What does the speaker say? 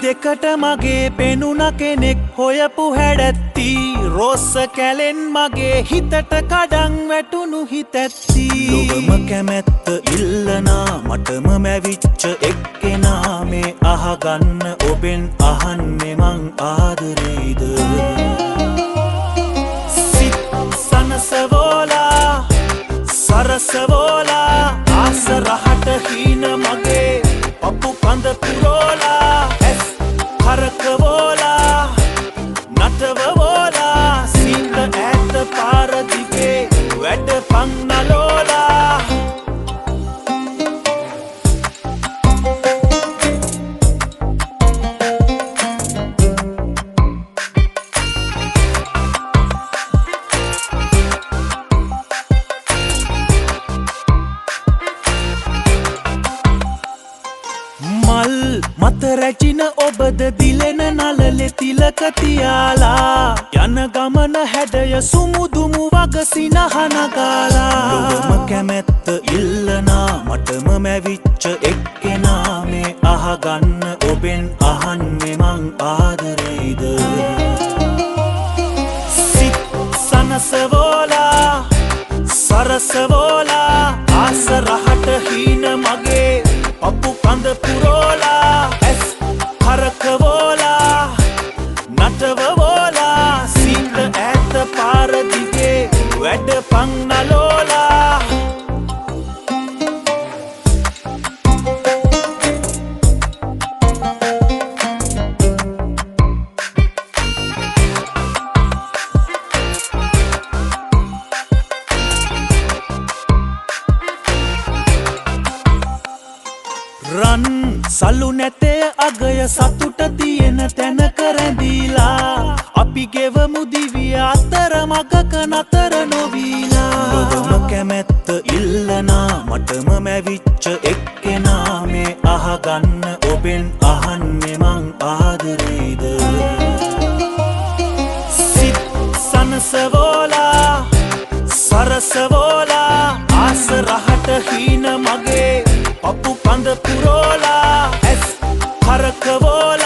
දෙකට මගේ පෙනුන කෙනෙක් හොයපු හැඩැත්ති රෝස්ස කැලෙන් මගේ හිතට කඩන් වැටුණු හිතැත්ති ලොවම කැමැත්ත ඉල්ලනා මටම මැවිච්ච එක්කෙනා මේ අහගන්න ඔබෙන් අහන්නේ මං ආදරේද සිත් සනසවෝලා සරසවෝලා ආස රහට හීන මගේ පපු කඳ පුරෝලා ඇස් කරකවෝලා නටවවෝලා සීත ඇත පාරදිගේ වැඩ පංනලෝලා මල් මත රැචින ඔබද දිලෙන නලලෙ තිලක තියාලා යන ගමන හැඩය සුමුදුමු වග සිනහනගාලා ලොවම කැමැත්ත ඉල්ලනා මටම මැවිච්ච එක්කෙනා මේ අහගන්න ඔබෙන් අහන්නේ මං ආදරේද සිත් සනසවෝලා සරසවෝලා ආස රහට හීන මගේ පපු කඳ පුරෝලා ඇස් කරකවෝලා නටවවෝලා සීත ඇත පාරදිගේ වැඩ පංනලෝලා රන් සලු නැතේ අගය සතුට තියෙන තැනක රැඳීලා අපි ගෙවමු දිවිය අතර මගක නතර නොවීලා ලොවම කැමැත්ත ඉල්ලනා මටම මැවිච්ච එක්කෙනා මේ අහගන්න ඔබෙන් අහන්නේ මං ආදරේද සිත් සනසවෝලා සරසවෝලා ආස රහට හීන මගේ පපු කඳ පුරෝලා ඇස් කරකවෝලා